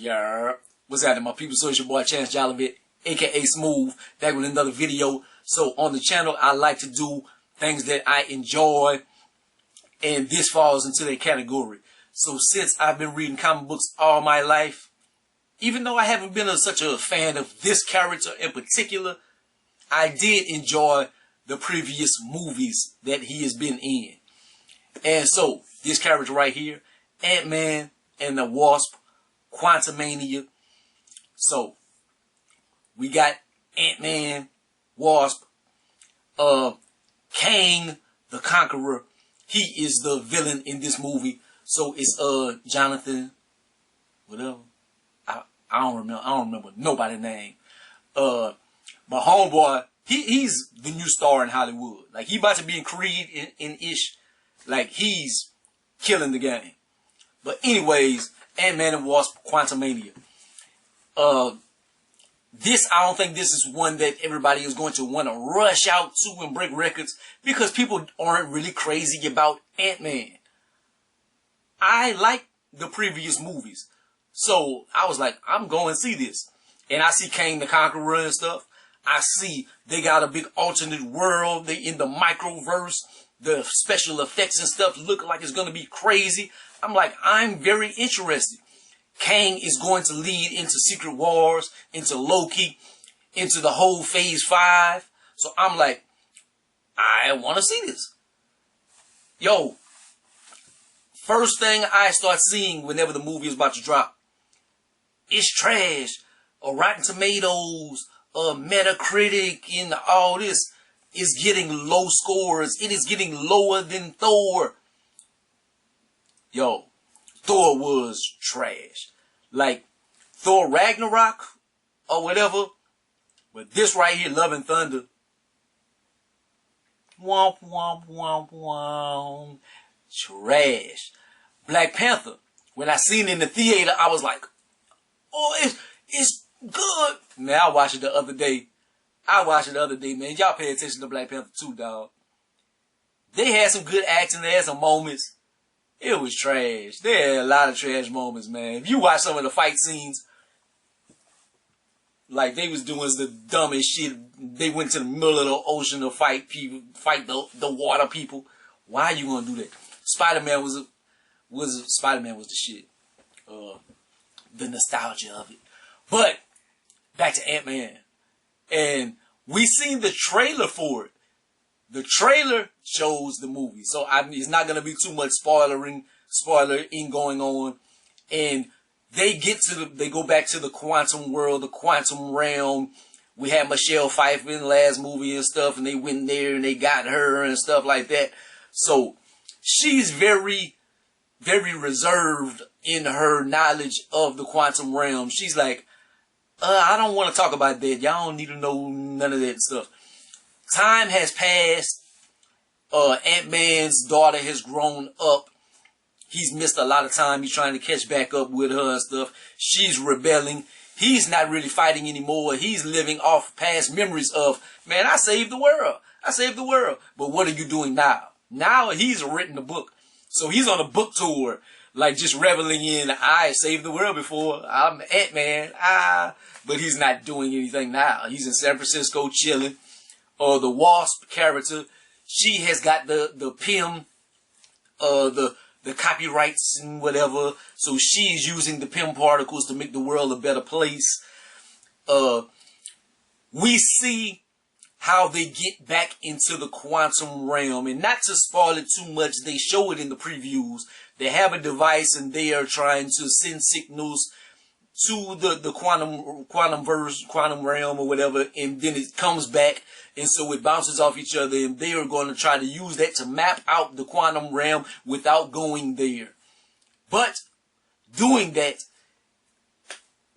Yeah, what's happening, my people? So it's your boy Chance Jolivit, aka Smooth, back with another video. So on the channel, I like to do things that I enjoy, and this falls into that category. So since I've been reading comic books all my life, even though I haven't been such a fan of this character in particular, I did enjoy the previous movies that he has been in. And so this character right here, Ant-Man and the Wasp Quantumania. So we got Ant-Man, Wasp, Kang the Conqueror. He is the villain in this movie. So it's Jonathan, whatever. I don't remember nobody's name. My homeboy, he's the new star in Hollywood. Like, he about to be in Creed in Ish. Like, he's killing the game. But anyways, Ant-Man and Wasp Quantumania. This, I don't think this is one that everybody is going to want to rush out to and break records, because people aren't really crazy about Ant-Man. I like the previous movies, so I was like, I'm going to see this. And I see Kang the Conqueror and stuff. I see they got a big alternate world. They in the microverse. The special effects and stuff look like it's going to be crazy. I'm like, I'm very interested. Kang is going to lead into Secret Wars, into Loki, into the whole Phase 5. So I'm like, I want to see this. Yo, first thing I start seeing whenever the movie is about to drop, it's trash. Rotten Tomatoes, Metacritic, and all this is getting low scores. It is getting lower than Thor. Yo, Thor was trash. Like Thor Ragnarok or whatever. But this right here, Love and Thunder. Womp, womp, womp, womp. Trash. Black Panther. When I seen it in the theater, I was like, oh, it's good. Man, I watched it the other day. Man. Y'all pay attention to Black Panther too, dog. They had some good action. They had some moments. It was trash. There had a lot of trash moments, man. If you watch some of the fight scenes, like they was doing the dumbest shit. They went to the middle of the ocean to fight people, fight the water people. Why are you gonna do that? Spider-Man was the shit. The nostalgia of it. But back to Ant-Man, and we seen the trailer for it. The trailer shows the movie, so it's not gonna be too much spoiling going on. And they go back to the quantum world, the quantum realm. We had Michelle Pfeiffer in the last movie and stuff, and they went there and they got her and stuff like that. So she's very, very reserved in her knowledge of the quantum realm. She's like, I don't want to talk about that. Y'all don't need to know none of that stuff. Time has passed. Ant-Man's daughter has grown up. He's missed a lot of time. He's trying to catch back up with her and stuff. She's rebelling. He's not really fighting anymore. He's living off past memories of, man, I saved the world. I saved the world. But what are you doing now? Now he's written a book. So he's on a book tour, like just reveling in, I saved the world before. I'm Ant-Man. But he's not doing anything now. He's in San Francisco chilling. The Wasp character, she has got the PIM, the copyrights and whatever. So she's using the PIM particles to make the world a better place. We see how they get back into the quantum realm. And not to spoil it too much, they show it in the previews. They have a device and they are trying to send signals to the quantum realm or whatever, and then it comes back, and so it bounces off each other, and they are going to try to use that to map out the quantum realm without going there. But doing that,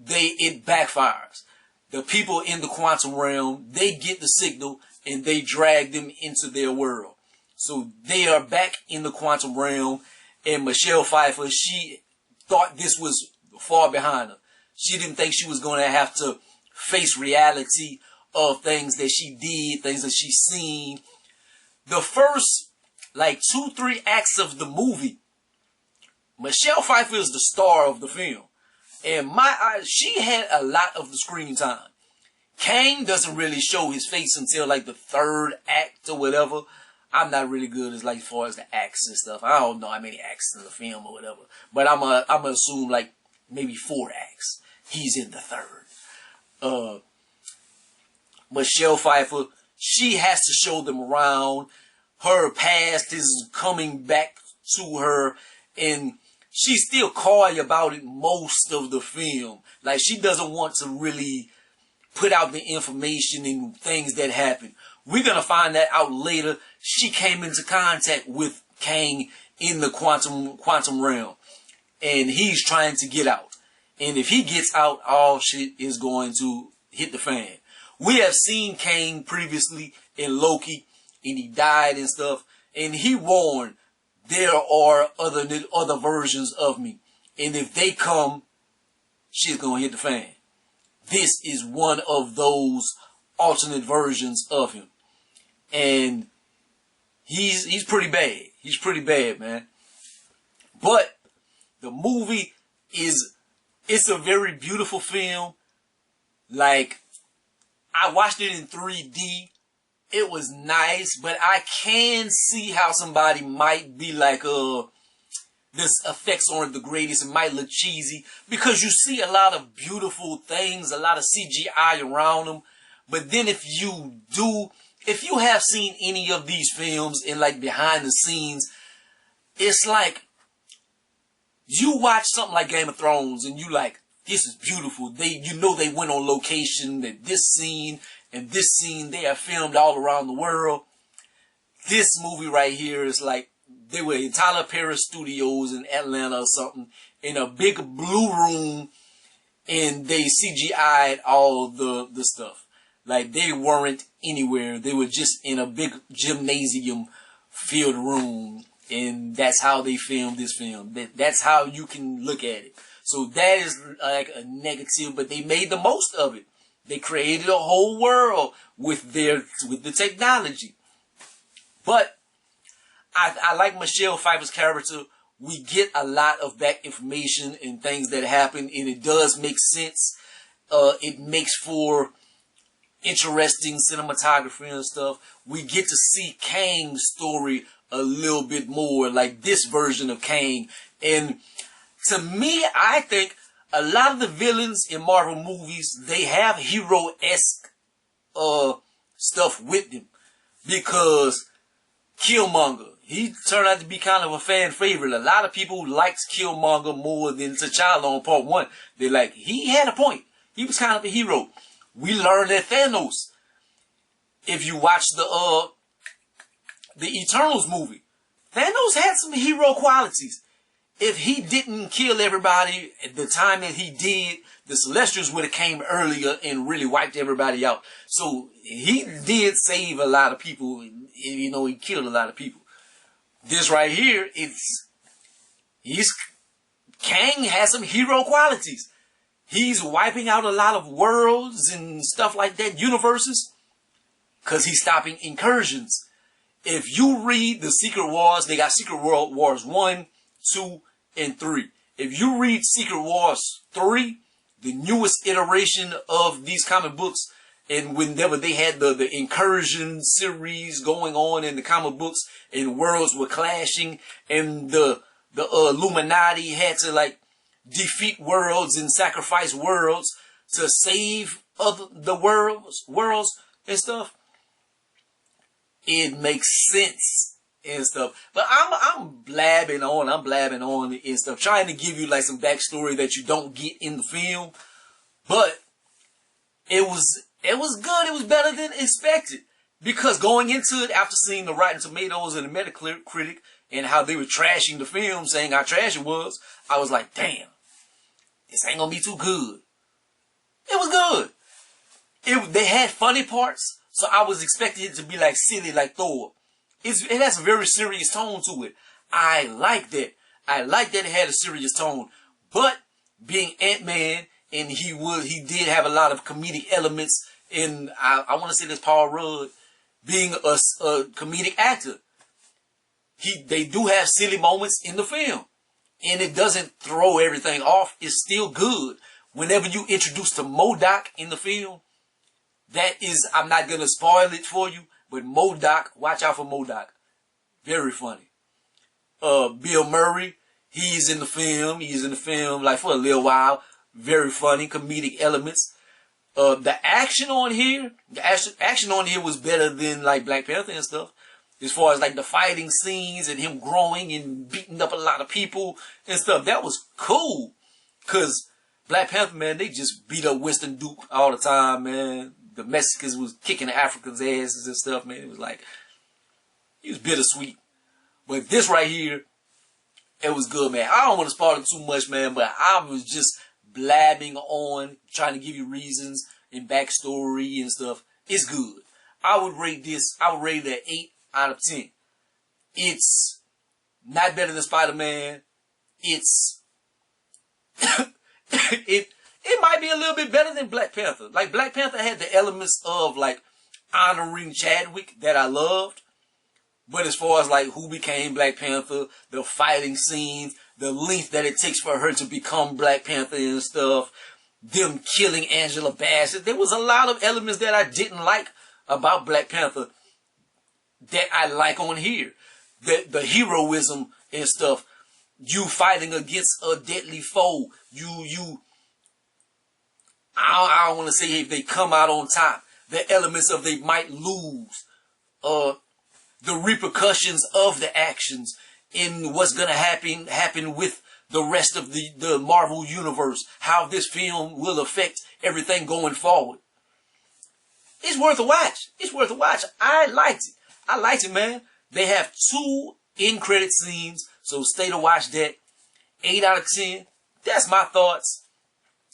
it backfires. The people in the quantum realm, they get the signal and they drag them into their world. So they are back in the quantum realm, and Michelle Pfeiffer, she thought this was far behind her. She didn't think she was going to have to face reality of things that she did, things that she's seen. The first, like, 2-3 acts of the movie, Michelle Pfeiffer is the star of the film. And my eyes, she had a lot of the screen time. Kang doesn't really show his face until like the third act or whatever. I'm not really good as like far as the acts and stuff. I don't know how many acts in the film or whatever. But I'm gonna assume like maybe 4 acts. He's in the third. Michelle Pfeiffer, she has to show them around. Her past is coming back to her, and she's still coy about it most of the film. Like, she doesn't want to really put out the information and things that happen. We're going to find that out later. She came into contact with Kang in the quantum realm, and he's trying to get out. And if he gets out, all shit is going to hit the fan. We have seen Kang previously in Loki, and he died and stuff, and he warned, there are other versions of me, and if they come, shit's gonna hit the fan. This is one of those alternate versions of him, and he's pretty bad. He's pretty bad, man. But the movie it's a very beautiful film. Like, I watched it in 3D. It was nice, but I can see how somebody might be like, this effects aren't the greatest. It might look cheesy because you see a lot of beautiful things, a lot of CGI around them. But then if you have seen any of these films in like behind the scenes, it's like you watch something like Game of Thrones and you like, this is beautiful. You know they went on location, that this scene and this scene they are filmed all around the world. This movie right here is like they were in Tyler Perry Studios in Atlanta or something in a big blue room, and they CGI'd all the stuff. Like, they weren't anywhere. They were just in a big gymnasium filled room, and that's how they filmed this film. That's how you can look at it. So that is like a negative, but they made the most of it. They created a whole world with the technology. But I like Michelle Pfeiffer's character. We get a lot of back information and things that happen, and it does make sense. It makes for interesting cinematography and stuff. We get to see Kang's story a little bit more, like this version of Kang. And to me, I think a lot of the villains in Marvel movies, they have hero-esque stuff with them. Because Killmonger, he turned out to be kind of a fan favorite. A lot of people liked Killmonger more than T'Challa on part 1. They're like, he had a point. He was kind of a hero. We learned that Thanos, if you watch the Eternals movie, Thanos had some hero qualities. If he didn't kill everybody at the time that he did, the Celestials would have came earlier and really wiped everybody out. So he did save a lot of people. You know, he killed a lot of people. This right here, Kang has some hero qualities. He's wiping out a lot of worlds and stuff like that, universes, because he's stopping incursions. If you read the Secret Wars, they got Secret Wars 1, 2, and 3. If you read Secret Wars 3, the newest iteration of these comic books, and whenever they had the incursion series going on in the comic books, and worlds were clashing, and the Illuminati had to like defeat worlds and sacrifice worlds to save the worlds and stuff, it makes sense and stuff. But I'm blabbing on and stuff, trying to give you like some backstory that you don't get in the film. But it was good. It was better than expected. Because going into it, after seeing the Rotten Tomatoes and the Metacritic and how they were trashing the film, saying how trash it was, I was like, damn, this ain't gonna be too good. It was good. They had funny parts, so I was expecting it to be like silly, like Thor. It has a very serious tone to it. I like that. I like that it had a serious tone. But being Ant-Man, and he did have a lot of comedic elements, and I want to say this Paul Rudd, being a comedic actor. They do have silly moments in the film. and it doesn't throw everything off. It's still good. Whenever you introduce to MODOK in the film, that is, I'm not going to spoil it for you, but MODOK, watch out for MODOK. Very funny. Bill Murray, he's in the film. He's in the film like for a little while. Very funny, comedic elements. The action on here, action on here was better than like Black Panther and stuff. As far as like the fighting scenes and him growing and beating up a lot of people and stuff, that was cool. Cause Black Panther, man, they just beat up Winston Duke all the time, man. The Mexicans was kicking the Africans' asses and stuff, man. It was like, it was bittersweet. But this right here, it was good, man. I don't want to spoil it too much, man, but I was just blabbing on, trying to give you reasons and backstory and stuff. It's good. I would rate it at 8 out of 10. It's not better than Spider-Man. It's it might be a little bit better than Black Panther. Like Black Panther had the elements of like honoring Chadwick that I loved. But as far as like who became Black Panther, the fighting scenes, the length that it takes for her to become Black Panther and stuff, them killing Angela Bassett, there was a lot of elements that I didn't like about Black Panther that I like on here. The heroism and stuff, you fighting against a deadly foe, I don't want to say if they come out on top, the elements of they might lose, the repercussions of the actions in what's going to happen with the rest of the Marvel universe, how this film will affect everything going forward. It's worth a watch. It's worth a watch. I liked it, man. They have 2 end-credit scenes, so stay to watch that. 8 out of 10. That's my thoughts.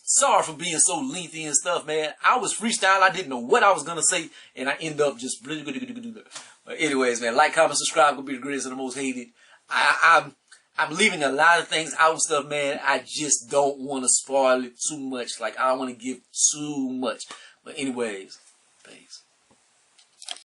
Sorry for being so lengthy and stuff, man. I was freestyle. I didn't know what I was going to say, and I end up just... But anyways, man, like, comment, subscribe. Gonna be the greatest and the most hated. I'm leaving a lot of things out and stuff, man. I just don't want to spoil it too much. Like, I don't want to give too much. But anyways, peace.